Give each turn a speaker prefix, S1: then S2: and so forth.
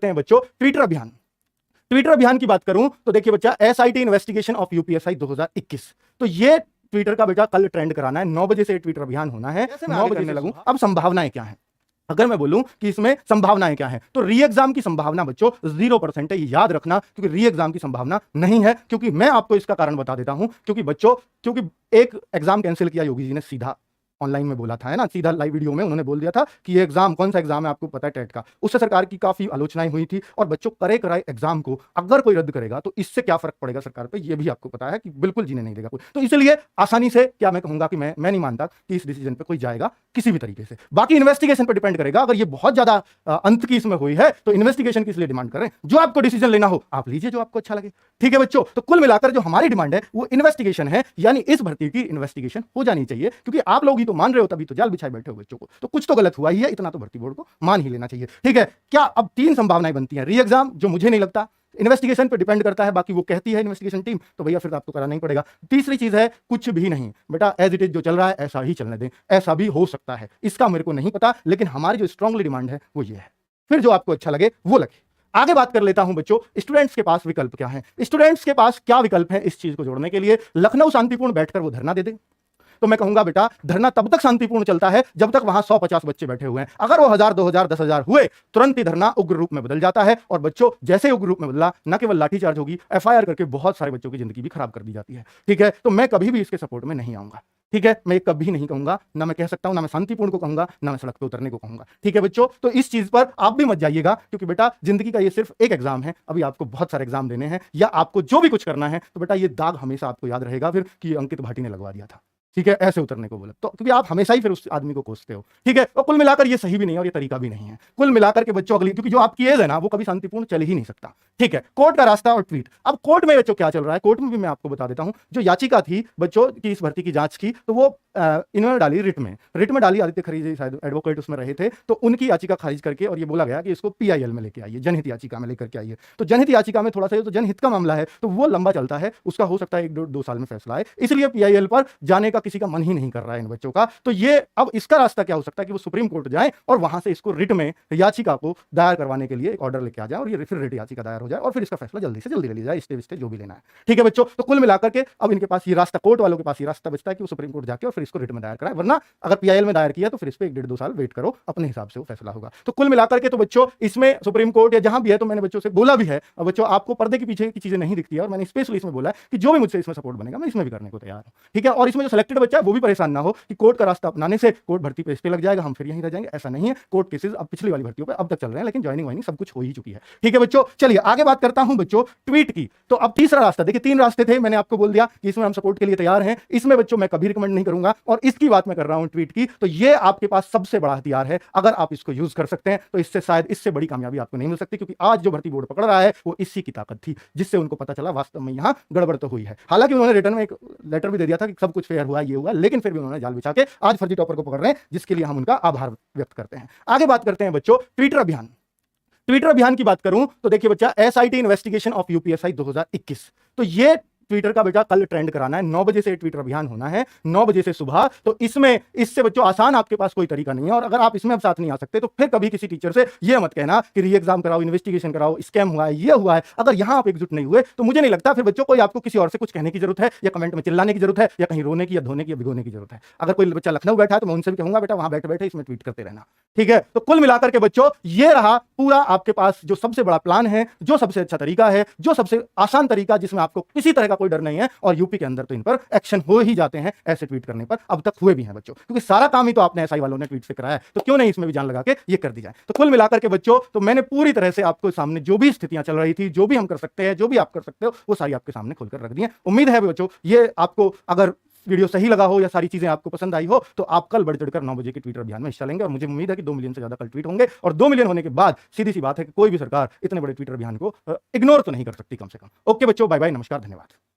S1: हैं बच्चों ट्विटर अभियान। ट्विटर अभियान की बात करूं तो देखिए बच्चा, एसआईटी इन्वेस्टिगेशन ऑफ यूपीएसआई 2021, तो ये ट्विटर का बेटा कल ट्रेंड कराना है, 9 बजे से ट्विटर अभियान होना है। 9 बजे करने लगूं। अब संभावनाएं क्या हैं, अगर मैं बोलूं कि इसमें संभावनाएं क्या हैं, तो री एग्जाम की संभावना बच्चों 0% है, ये याद रखना, क्योंकि री एग्जाम की संभावना नहीं है। क्योंकि मैं आपको इसका कारण बता देता हूं, क्योंकि बच्चों क्योंकि एक एग्जाम कैंसिल किया योगी जी ने, सीधा ऑनलाइन में बोला था, है ना, सीधा लाइव वीडियो में उन्होंने बोल दिया था कि ये एग्जाम कौन सा एग्जाम है, आपको पता है, टेट का। उससे सरकार की काफी आलोचनाएं हुई थी। और बच्चों, करे कराए एग्जाम को अगर कोई रद्द करेगा तो इससे क्या फर्क पड़ेगा सरकार पे, ये भी आपको पता है कि बिल्कुल जीने नहीं देगा कोई। तो इसलिए आसानी से क्या मैं कहूंगा कि मैं नहीं मानता कि इस डिसीजन पे कोई जाएगा किसी भी तरीके से। बाकी इन्वेस्टिगेशन पर डिपेंड करेगा। अगर ये बहुत ज्यादा अंत की इसमें हुई है तो इन्वेस्टिगेशन की इसलिए डिमांड करें, जो आपको डिसीजन लेना हो आप लीजिए, जो आपको अच्छा लगे। ठीक है बच्चों, तो कुल मिलाकर जो हमारी डिमांड है वो इन्वेस्टिगेशन है, यानी इस भर्ती की इन्वेस्टिगेशन हो जानी चाहिए। क्योंकि आप लोग ही तो मान रहे हो, तभी तो जाल बिछाए बैठे हो बच्चों को, तो कुछ तो गलत हुआ ही है, इतना तो भर्ती बोर्ड को मान ही लेना चाहिए। ठीक है, क्या अब 3 संभावनाएं बनती हैं, री एग्जाम जो मुझे नहीं लगता, इन्वेस्टिगेशन पे डिपेंड करता है, बाकी वो कहती है इन्वेस्टिगेशन टीम, तो भैया फिर आपको कराना ही पड़ेगा। तीसरी चीज है कुछ भी नहीं बेटा, एज इट इज जो चल रहा है ऐसा ही चलने दें, ऐसा भी हो सकता है, इसका मेरे को नहीं पता, लेकिन हमारी जो स्ट्रांगली डिमांड है वो ये है। फिर जो आपको अच्छा लगे वो लगे। आगे बात कर लेता हूं बच्चों, स्टूडेंट्स के पास विकल्प क्या है। स्टूडेंट्स के पास क्या विकल्प है इस चीज को जोड़ने के लिए? लखनऊ शांतिपूर्ण बैठकर वो धरना दे दे, तो मैं कहूंगा बेटा धरना तब तक शांतिपूर्ण चलता है जब तक वहां 150 बच्चे बैठे हुए हैं। अगर वो 1000, 2000, 10,000 हुए, तुरंत ही धरना उग्र रूप में बदल जाता है। और बच्चों जैसे उग्र रूप में बदला, न केवल लाठीचार्ज होगी, एफआईआर करके बहुत सारे बच्चों की जिंदगी भी खराब कर दी जाती है। ठीक है, तो मैं कभी भी इसके सपोर्ट में नहीं आऊंगा। ठीक है, मैं कभी नहीं कहूंगा, ना मैं कह सकता हूं, ना मैं शांतिपूर्ण को कहूंगा, ना मैं सड़क पे उतरने को कहूंगा। ठीक है बच्चों, तो इस चीज पर आप भी मत जाइएगा, क्योंकि बेटा जिंदगी का ये सिर्फ एक एग्जाम है, अभी आपको बहुत सारे एग्जाम देने हैं, या आपको जो भी कुछ करना है, तो बेटा ये दाग हमेशा आपको याद रहेगा फिर कि अंकित भाटी ने लगवा दिया था। ठीक है, ऐसे उतरने को बोला तो, क्योंकि आप हमेशा ही फिर उस आदमी को कोसते हो। ठीक है, और कुल मिलाकर ये सही भी नहीं है और ये तरीका भी नहीं है। कुल मिलाकर के बच्चों अगली, क्योंकि जो आपकी एज है ना वो कभी शांतिपूर्ण चल ही नहीं सकता। ठीक है, कोर्ट का रास्ता और ट्वीट। अब कोर्ट में बच्चों क्या चल रहा है, कोर्ट में भी मैं आपको बता देता हूं। जो याचिका थी बच्चों की इस भर्ती की जांच की, तो वो इन्होंने डाली रिट में डाली। आदित्य खरीजे शायद एडवोकेट उसमें रहे थे, तो उनकी याचिका खारिज करके और ये बोला गया कि इसको पीआईएल में लेके आइए, जनहित याचिका में लेकर के आइए। तो जनहित याचिका में थोड़ा सा तो जनहित का मामला है, तो वो लंबा चलता है, उसका हो सकता है 1-2 साल में फैसला है, इसलिए पीआईएल पर जाने का किसी का मन ही नहीं कर रहा है इन बच्चों का। तो ये अब इसका रास्ता क्या हो सकता है कि वो सुप्रीम कोर्ट जाए और वहां से इसको रिट में याचिका को दायर करवाने के लिए एक ऑर्डर लेके आ जाए, और ये फिर रिट याचिका दायर हो जाए और फिर इसका फैसला जल्दी से जल्दी ले लिया जाए, स्टे जो भी लेना है। ठीक है बच्चों, तो कुल मिलाकर के अब इनके पास ये रास्ता, कोर्ट वालों के पास ये रास्ता बचता है कि वो सुप्रीम कोर्ट जाके और फिर इसको रिट में दायर कराए, वरना अगर पीआईएल में दायर किया तो फिर इस पे 1-1.5-2 साल वेट करो, अपने हिसाब से वो फैसला होगा। तो कुल मिलाकर के तो बच्चों इसमें सुप्रीम कोर्ट या जहां भी है, तो मैंने बच्चों से बोला भी है, और बच्चों आपको पर्दे के पीछे की चीजें नहीं दिखती है, और मैंने स्पेशली इसमें बोला है कि जो भी मुझसे इसमें सपोर्ट बनेगा मैं इसमें भी करने को तैयार हूं। ठीक है, और इसमें जो सिलेक्टेड बच्चा है वो भी परेशान ना हो कि कोर्ट का रास्ता अपनाने से कोर्ट भर्ती पे स्टे लग जाएगा, हम फिर यहीं रह जाएंगे, ऐसा नहीं है। कोर्ट केसेस अब पिछली वाली भर्तियों पे अब तक चल रहे हैं, लेकिन ज्वाइनिंग वाइनिंग सब कुछ हो ही चुकी है। ठीक है बच्चों, चलिए आगे बात करता हूं बच्चों ट्वीट की। तो अब तीसरा रास्ता देखिए, 3 रास्ते थे, मैंने आपको बोल दिया कि इसमें हम सपोर्ट के लिए तैयार हैं। इसमें बच्चों मैं कभी रिकमेंड नहीं करूंगा, और इसकी बात मैं कर रहा हूं ट्वीट की, तो ये आपके पास सबसे बड़ा हथियार है। अगर आप इसको यूज कर सकते हैं तो इससे शायद इससे बड़ी कामयाबी आपको नहीं मिल सकती, क्योंकि आज जो भर्ती बोर्ड पकड़ रहा है वो इसी की ताकत थी, जिससे उनको पता चला वास्तव में यहां गड़बड़ तो हुई है। हालांकि उन्होंने रिटर्न में एक लेटर भी दे दिया था कि सब कुछ फेयर हुआ, ये हुआ, लेकिन फिर भी उन्होंने जाल बिछा के आज फर्जी टॉपर को पकड़ रहे हैं, जिसके लिए हम उनका आभार व्यक्त करते हैं। आगे बात करते हैं बच्चों ट्विटर अभियान। ट्विटर अभियान की बात करूं तो देखिए बच्चा, एसआईटी इन्वेस्टिगेशन ऑफ यूपीएसआई 2021, तो ये ट्विटर का बेटा कल ट्रेंड कराना है। 9 बजे से ट्विटर अभियान होना है, 9 बजे से सुबह। तो इससे बच्चों आसान आपके पास कोई तरीका नहीं है, और अगर आप इसमें अब साथ नहीं आ सकते तो फिर कभी किसी टीचर से ये मत कहना कि री एग्जाम कराओ, इन्वेस्टिगेशन कराओ, स्कैम हुआ है, ये हुआ है। अगर यहां आप एकजुट नहीं हुए तो मुझे नहीं लगता फिर बच्चों कोई आपको किसी और से कुछ कहने की जरूरत है, या कमेंट में चिल्लाने की जरूरत है, या कहीं रोने की या धोने की या भिगोने की जरूरत है। अगर कोई बच्चा लखनऊ बैठा है तो मैं उनसे भी कहूंगा बेटा वहां बैठे बैठे इसमें ट्वीट करते रहना। ठीक है, तो कुल मिलाकर के बच्चों ये रहा पूरा आपके पास जो सबसे बड़ा प्लान है, जो सबसे अच्छा तरीका है, जो सबसे आसान तरीका, जिसमें आपको किसी तरह का कोई डर नहीं है। और यूपी के अंदर तो इन पर एक्शन हो ही जाते हैं ऐसे ट्वीट करने पर, अब तक हुए भी हैं बच्चों, क्योंकि सारा काम ही तो आपने एसआई वालों ने ट्वीट से कराया है, तो क्यों नहीं इसमें भी जान लगा के ये कर दी जाए। तो कुल मिलाकर के बच्चों, तो मैंने पूरी तरह से आपको सामने जो भी स्थितियां चल रही थी, जो भी हम कर सकते हैं, जो भी आप कर सकते हो, वो सारी आपके सामने खोलकर रख दी है। उम्मीद है बच्चों ये आपको, अगर वीडियो सही लगा हो या सारी चीजें आपको पसंद आई हो, तो आप कल बढ़ चढ़कर 9 बजे के ट्विटर अभियान में हिस्सा लेंगे, और मुझे उम्मीद है कि 2 मिलियन से ज्यादा कल ट्वीट होंगे, और 2 मिलियन होने के बाद सीधी सी बात है कि कोई भी सरकार इतने बड़े ट्विटर अभियान को इग्नोर तो नहीं कर सकती कम से कम। ओके बच्चों, बाय बाय, नमस्कार, धन्यवाद।